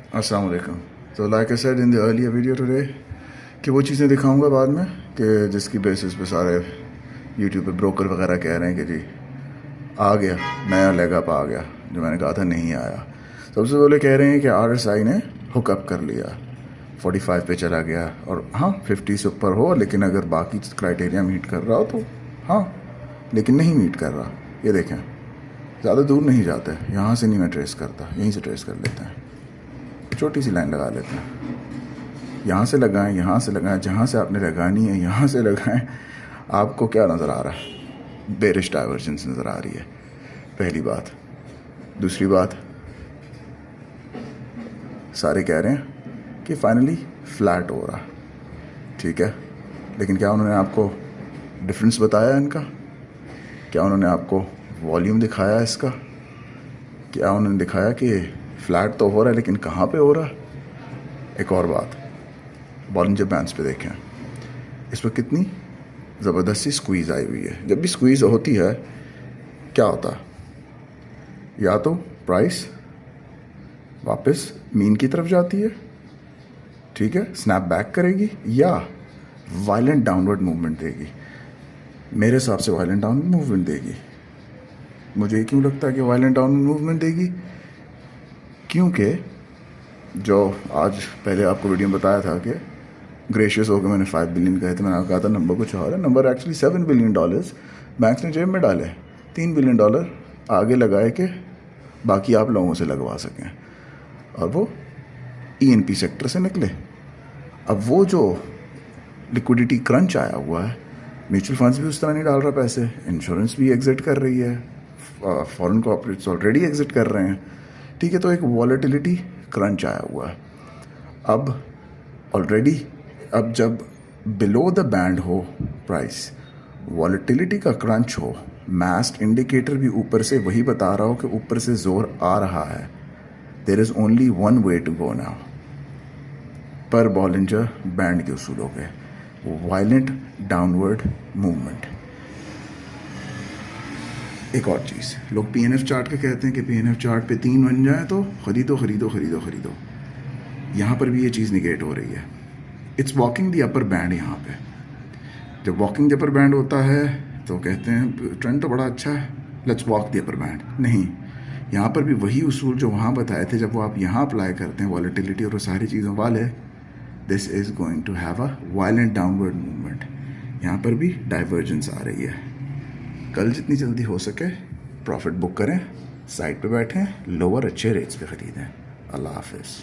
अस्सलाम वालेकुम। तो like I said in the earlier video today कि वो चीज़ें दिखाऊंगा बाद में कि जिसकी बेसिस पे सारे यूट्यूब पे ब्रोकर वगैरह कह रहे हैं कि जी आ गया नया लेग अप आ गया, जो मैंने कहा था नहीं आया। सबसे पहले कह रहे हैं कि RSI ने हुकअप कर लिया, 45 पे चला गया, और हाँ 50 से ऊपर हो, लेकिन अगर बाकी क्राइटेरिया मीट कर रहा हो तो हाँ, लेकिन नहीं मीट कर रहा। ये देखें, ज़्यादा दूर नहीं जाते, यहाँ से नहीं मैं ट्रेस करता, यहीं से ट्रेस कर लेते हैं, छोटी सी लाइन लगा लेते हैं, यहाँ से लगाएं, यहाँ से लगाएं, जहाँ से आपने लगानी है यहाँ से लगाएं। आपको क्या नज़र आ रहा है? बेरिश डाइवर्जेंस नज़र आ रही है, पहली बात। दूसरी बात, सारे कह रहे हैं कि फाइनली फ्लैट हो रहा, ठीक है, लेकिन क्या उन्होंने आपको डिफरेंस बताया इनका? क्या उन्होंने आपको वॉल्यूम दिखाया इसका? क्या उन्होंने दिखाया कि फ्लैट तो हो रहा है लेकिन कहाँ पे हो रहा है? एक और बात, बॉलिंजर बैंड्स पे देखें, इस पर कितनी ज़बरदस्त सी स्क्वीज़ आई हुई है। जब भी स्क्वीज़ होती है क्या होता है? या तो प्राइस वापस मीन की तरफ जाती है, ठीक है, स्नैप बैक करेगी, या वायलेंट डाउनवर्ड मूवमेंट देगी। मेरे हिसाब से वायलेंट डाउनवर्ड मूवमेंट देगी। मुझे क्यों लगता है कि वायलेंट डाउनवर्ड मूवमेंट देगी? क्योंकि जो आज पहले आपको वीडियो में बताया था कि ग्रेशियस होकर मैंने 5 बिलियन कहे थे, मैंने कहा था नंबर कुछ और है, नंबर एक्चुअली $7 बिलियन बैंक्स ने जेब में डाले, $3 बिलियन आगे लगाए कि बाकी आप लोगों से लगवा सकें, और वो ENP सेक्टर से निकले। अब वो जो लिक्विडिटी क्रंच आया हुआ है, म्यूचुअल फंड्स भी उस तरह नहीं डाल रहा पैसे, इंश्योरेंस भी एग्जिट कर रही है, फॉरेन कॉर्पोरेट्स ऑलरेडी एग्जिट कर रहे हैं, ठीक है, तो एक वॉलेटिलिटी क्रंच आया हुआ है। अब ऑलरेडी, अब जब बिलो द बैंड हो प्राइस, वॉलेटिलिटी का क्रंच हो, मास्ट इंडिकेटर भी ऊपर से वही बता रहा हो कि ऊपर से जोर आ रहा है, there is only one way to go now, पर बॉलिंजर बैंड के उसूल हो गए, वायलेंट डाउनवर्ड मूवमेंट। एक और चीज़, लोग PNF चार्ट का कहते हैं कि PNF चार्ट पे 3 बन जाए तो खरीदो खरीदो खरीदो खरीदो। यहाँ पर भी ये चीज़ निगेट हो रही है। It's walking the upper band. यहाँ पे जब वॉकिंग द अपर बैंड होता है तो कहते हैं ट्रेंड तो बड़ा अच्छा है, let's walk the upper band. नहीं, यहाँ पर भी वही उसूल जो वहाँ बताए थे, जब वो आप यहाँ अप्लाई करते हैं वॉलेटिलिटी और वो सारी चीज़ों वाले, this is going to have a violent downward movement. यहाँ पर भी डाइवर्जेंस आ रही है। कल जितनी जल्दी हो सके प्रॉफिट बुक करें, साइड पे बैठें, लोअर अच्छे रेट्स पे ख़रीदें। अल्लाह हाफिज़।